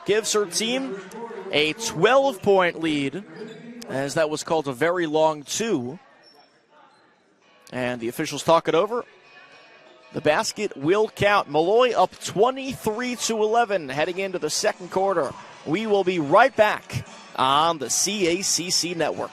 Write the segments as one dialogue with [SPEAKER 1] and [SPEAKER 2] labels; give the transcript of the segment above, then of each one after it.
[SPEAKER 1] gives her team a 12-point lead, as that was called a very long 2. And the officials talk it over. The basket will count. Molloy up 23-11 heading into the second quarter. We will be right back on the CACC Network.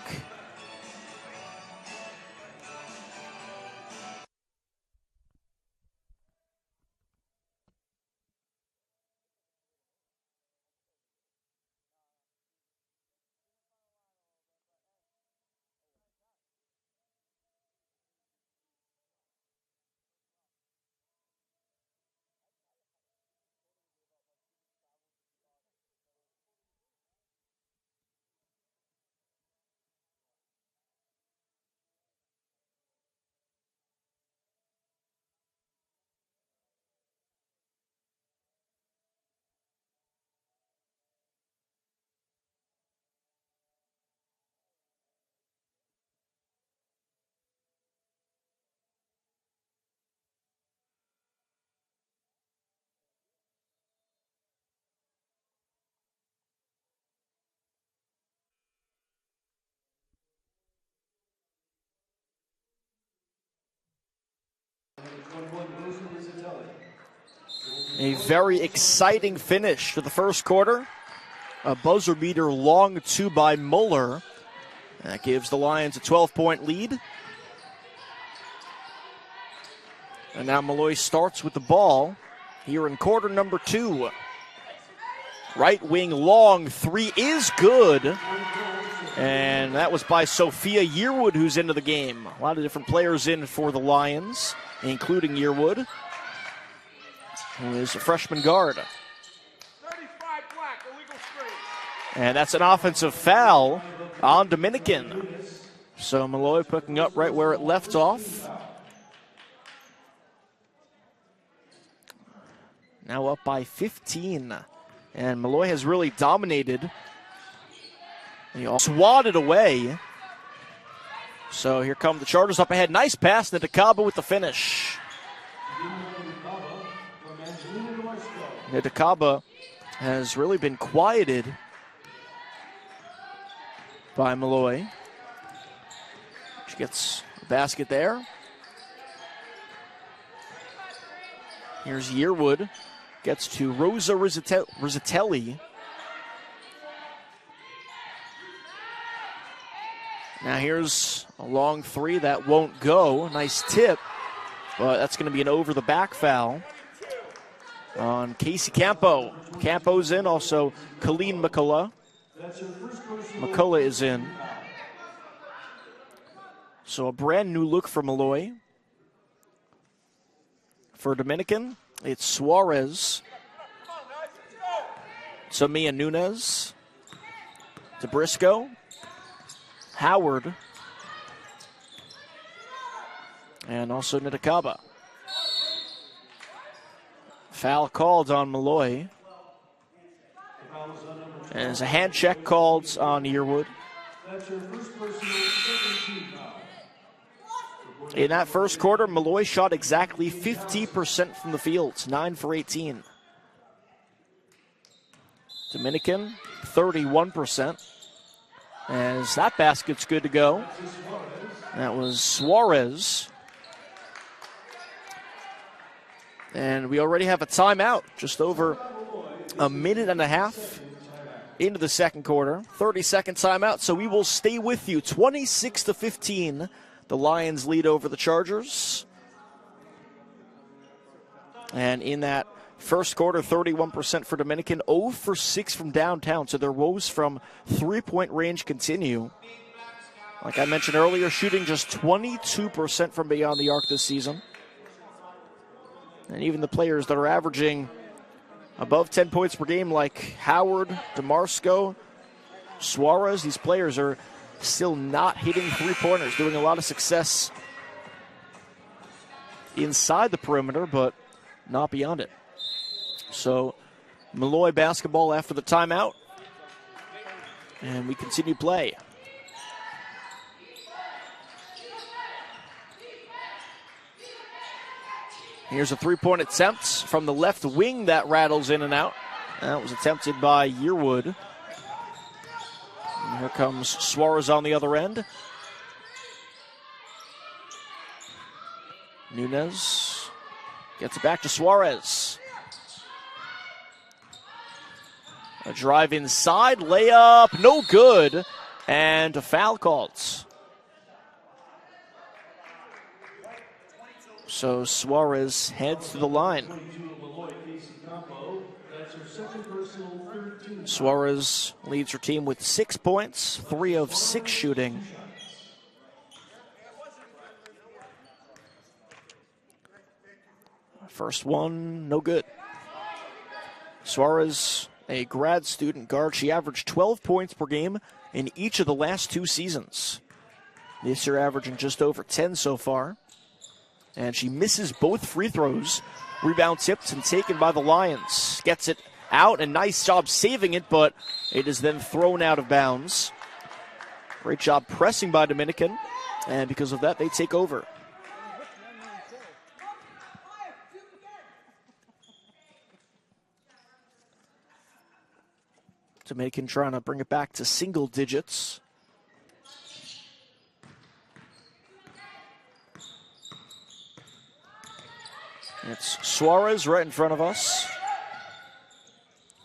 [SPEAKER 1] A very exciting finish to the first quarter. A buzzer beater long 2 by Muller. That gives the Lions a 12-point lead. And now Molloy starts with the ball here in quarter number 2. Right wing long 3 is good. And that was by Sophia Yearwood, who's into the game. A lot of different players in for the Lions, including Yearwood, who is a freshman guard.
[SPEAKER 2] 35 black, illegal screen.
[SPEAKER 1] And that's an offensive foul on Dominican. So Molloy picking up right where it left off. Now up by 15. And Molloy has really dominated. He all swatted away. So here come the Chargers up ahead. Nice pass to Ndakaba with the finish. Ndakaba has really been quieted by Molloy. She gets a basket there. Here's Yearwood. Gets to Rosa Rizzatelli. Now here's a long 3 that won't go. Nice tip, but that's going to be an over-the-back foul on Casey Campo. Campo's in, also Colleen McCullough. McCullough is in. So a brand new look for Molloy. For Dominican, it's Suarez. Samia Nunes. To Briscoe. Howard. And also Ndakaba. Foul called on Molloy. And there's a hand check called on Yearwood. In that first quarter, Molloy shot exactly 50% from the field, 9 for 18. Dominican, 31%. As that basket's good to go. That was Suarez. And we already have a timeout, just over a minute and a half into the second quarter. 30-second timeout, so we will stay with you. 26-15, the Lions lead over the Chargers. And in that first quarter, 31% for Dominican, 0 for 6 from downtown. So their woes from three-point range continue. Like I mentioned earlier, shooting just 22% from beyond the arc this season. And even the players that are averaging above 10 points per game, like Howard, DeMarsco, Suarez, these players are still not hitting three-pointers, doing a lot of success inside the perimeter, but not beyond it. So Molloy basketball after the timeout, and we continue play. Here's a three-point attempt from the left wing that rattles in and out. That was attempted by Yearwood. And here comes Suarez on the other end. Nunez gets it back to Suarez. A drive inside, layup, no good, and a foul called. So Suarez heads to the line. Suarez leads her team with 6 points, 3 of 6 shooting. First one, no good. Suarez, a grad student guard, she averaged 12 points per game in each of the last 2 seasons. This year averaging just over 10 so far. And she misses both free throws. Rebound tipped and taken by the Lions. Gets it out, and nice job saving it, but it is then thrown out of bounds. Great job pressing by Dominican, and because of that, they take over. Dominican trying to bring it back to single digits. It's Suarez right in front of us.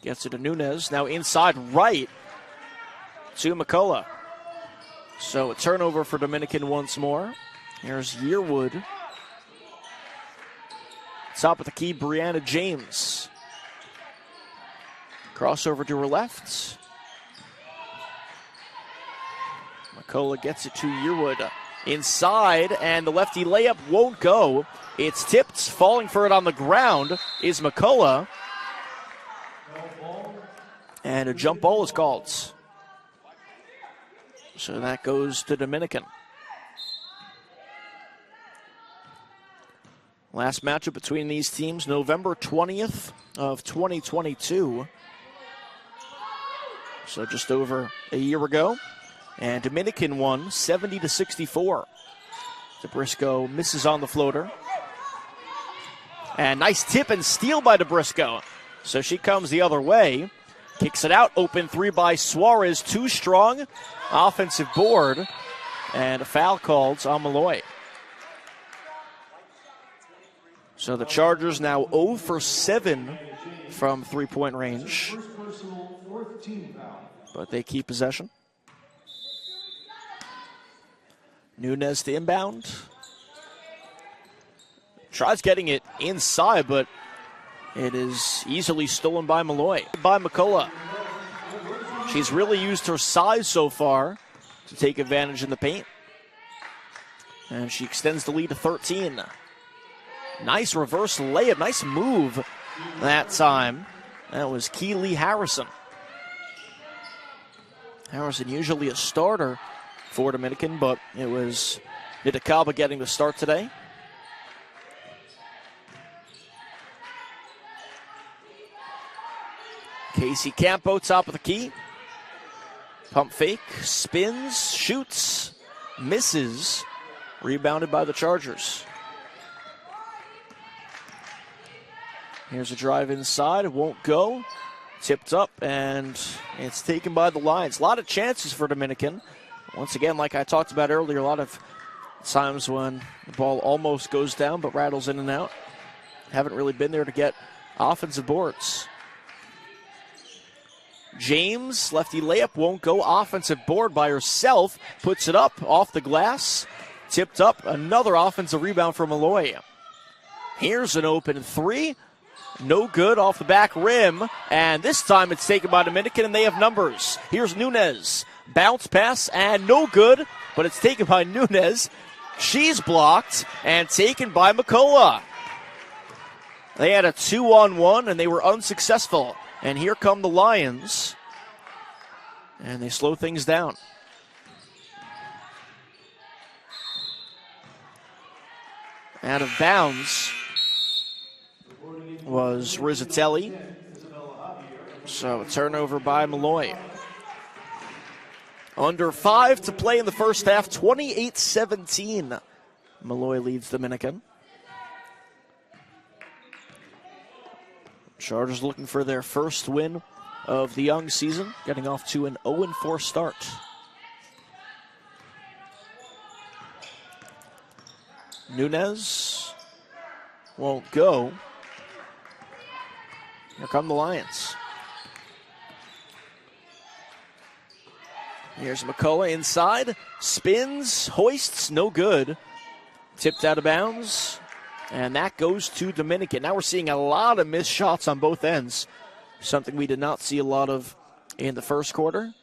[SPEAKER 1] Gets it to Nunez. Now inside right to McCullough. So a turnover for Dominican once more. Here's Yearwood. Top of the key, Brianna James. Crossover to her left. McCullough gets it to Yearwood. Inside, and the lefty layup won't go. It's tipped. Falling for it on the ground is McCullough. And a jump ball is called. So that goes to Dominican. Last matchup between these teams, November 20th of 2022. So just over a year ago. And Dominican won 70-64. DeBriscoe misses on the floater. And nice tip and steal by DeBriscoe. So she comes the other way. Kicks it out. Open three by Suarez. Too strong. Offensive board. And a foul called on Malloy. So the Chargers now 0 for 7 from three-point range. But they keep possession. Nunez to inbound. Tries getting it inside, but it is easily stolen by Malloy. By McCullough. She's really used her size so far to take advantage in the paint. And she extends the lead to 13. Nice reverse layup. Nice move that time. That was Keely Harrison. Harrison usually a starter for Dominican, but it was Nitakaba getting the start today. Casey Campo, top of the key. Pump fake, spins, shoots, misses. Rebounded by the Chargers. Here's a drive inside, it won't go. Tipped up, and it's taken by the Lions. A lot of chances for Dominican. Once again, like I talked about earlier, a lot of times when the ball almost goes down but rattles in and out. Haven't really been there to get offensive boards. James, lefty layup, won't go. Offensive board by herself. Puts it up off the glass. Tipped up. Another offensive rebound for Malloy. Here's an open three. No good off the back rim. And this time it's taken by Dominican, and they have numbers. Here's Nunez. Bounce pass, and no good. But it's taken by Nunez. She's blocked and taken by McCullough. They had a 2-on-1, and they were unsuccessful. And here come the Lions. And they slow things down. Out of bounds was Rizzatelli. So a turnover by Malloy. Under 5 to play in the first half, 28-17. Malloy leads Dominican. Chargers looking for their first win of the young season, getting off to an 0-4 start. Nunez won't go. Here come the Lions. Here's McCullough inside, spins, hoists, no good. Tipped out of bounds, and that goes to Dominican. Now we're seeing a lot of missed shots on both ends, something we did not see a lot of in the first quarter.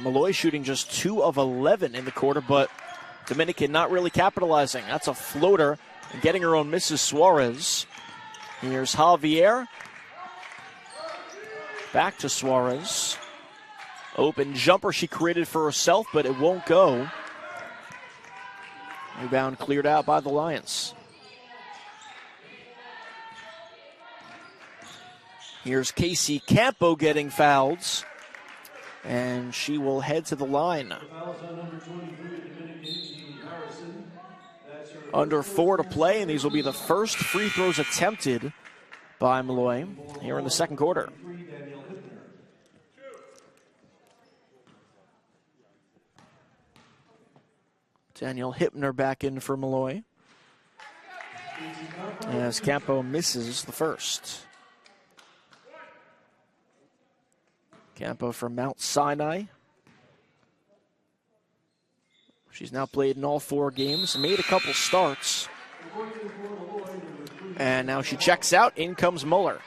[SPEAKER 1] Malloy shooting just 2 of 11 in the quarter, but Dominican not really capitalizing. That's a floater, and getting her own misses Suarez. Here's Javier. Back to Suarez. Open jumper she created for herself, but it won't go. Rebound cleared out by the Lions. Here's Casey Campo getting fouled, and she will head to the line. Under 4 to play, and these will be the first free throws attempted by Malloy here in the second quarter. Daniel Hipner back in for Malloy, as Campo misses the first. Campo from Mount Sinai. She's now played in all 4 games, made a couple starts. And now she checks out. In comes Muller.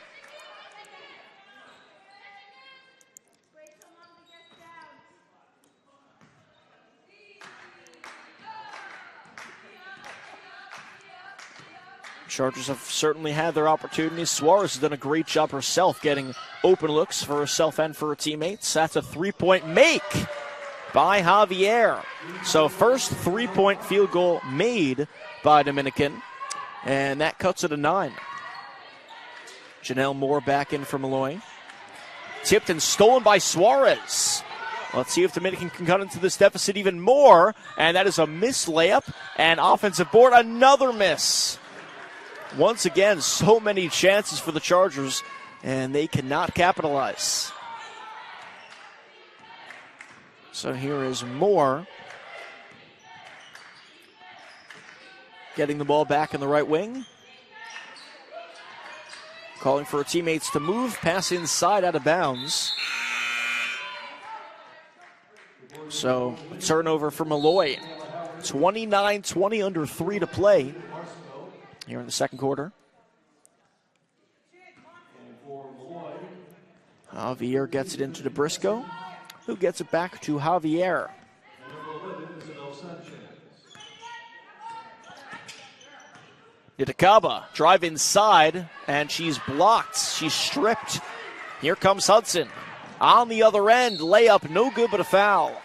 [SPEAKER 1] Chargers have certainly had their opportunities. Suarez has done a great job herself getting open looks for herself and for her teammates. That's a 3-point make by Javier. So first 3-point field goal made by Dominican, and that cuts it to 9. Janelle Moore back in for Malloy. Tipped and stolen by Suarez. Let's see if Dominican can cut into this deficit even more, and that is a missed layup, and offensive board, another miss. Once again, so many chances for the Chargers, and they cannot capitalize. So here is Moore getting the ball back in the right wing. Calling for her teammates to move, pass inside out of bounds. So turnover for Malloy. 29-20 under 3 to play here in the second quarter. Javier gets it into DeBrisco, who gets it back to Javier. Itakaba, drive inside, and she's blocked. She's stripped. Here comes Hudson. On the other end, layup, no good, but a foul.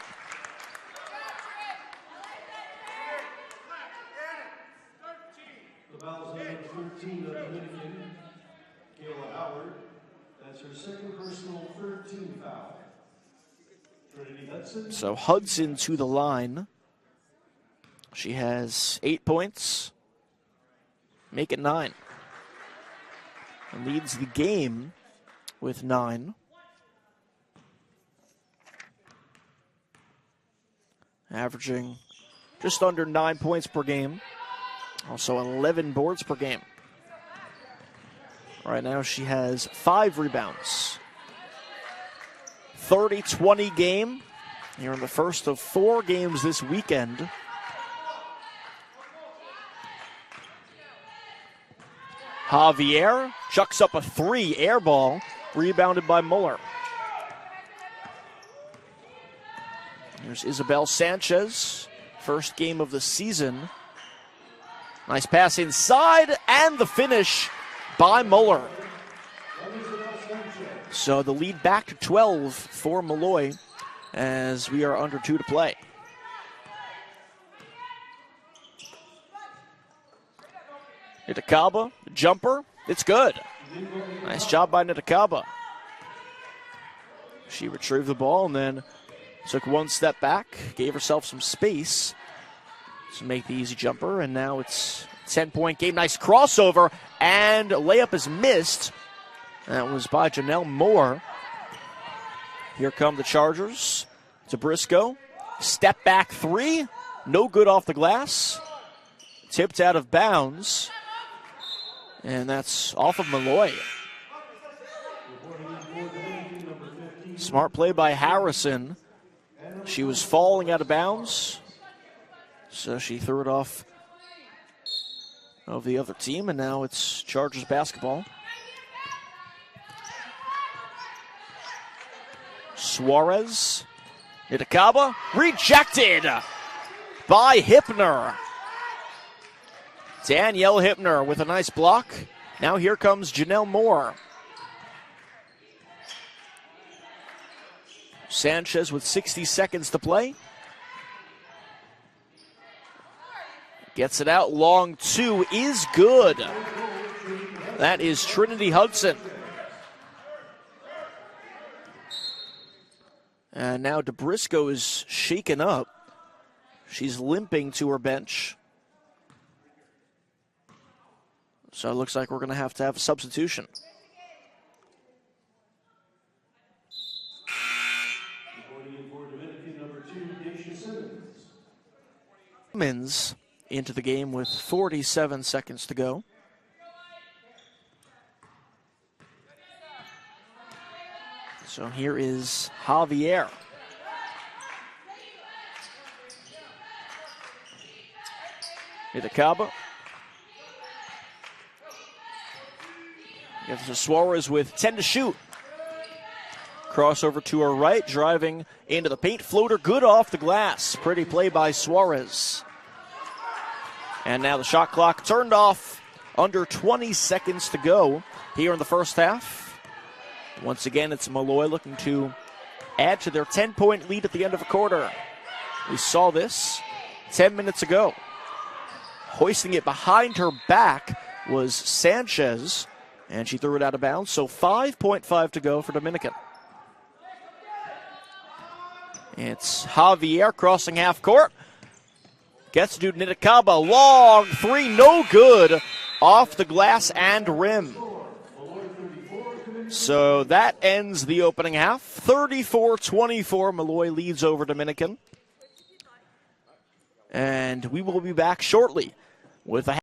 [SPEAKER 1] So Hudson to the line. She has 8 points. Make it 9. And leads the game with 9. Averaging just under 9 points per game. Also 11 boards per game. Right now she has 5 rebounds. 30-20 game here in the first of 4 games this weekend. Javier chucks up a 3 air ball, rebounded by Muller. Here's Isabel Sanchez, first game of the season. Nice pass inside, and the finish by Muller. So the lead back to 12 for Malloy as we are under 2 to play. Nitakaba, jumper, it's good. Nice job by Nitakaba. She retrieved the ball and then Took one step back, gave herself some space to make the easy jumper, and now it's a 10-point game. Nice crossover, and layup is missed. That was by Janelle Moore. Here come the Chargers. To Briscoe. Step back three. No good off the glass. Tipped out of bounds. And that's off of Malloy. Smart play by Harrison. She was falling out of bounds, so she threw it off of the other team, and now it's Chargers basketball. Suarez, Itakaba, rejected by Hypner. Danielle Hypner with a nice block. Now here comes Janelle Moore. Sanchez with 60 seconds to play. Gets it out, long two is good. That is Trinity Hudson. And now DeBriscoe is shaken up. She's limping to her bench. So it looks like we're going to have a substitution. Simmons into the game with 47 seconds to go. So here is Javier. Itakaba. Gets to Suarez with 10 to shoot. Crossover to her right, driving into the paint. Floater good off the glass. Pretty play by Suarez. And now the shot clock turned off. Under 20 seconds to go here in the first half. Once again, it's Malloy looking to add to their 10-point lead at the end of a quarter. We saw this 10 minutes ago. Hoisting it behind her back was Sanchez, and she threw it out of bounds. So 5.5 to go for Dominican. It's Javier crossing half court. Gets to Nitakaba. Long three, no good. Off the glass and rim. So that ends the opening half. 34-24, Malloy leads over Dominican. And we will be back shortly with a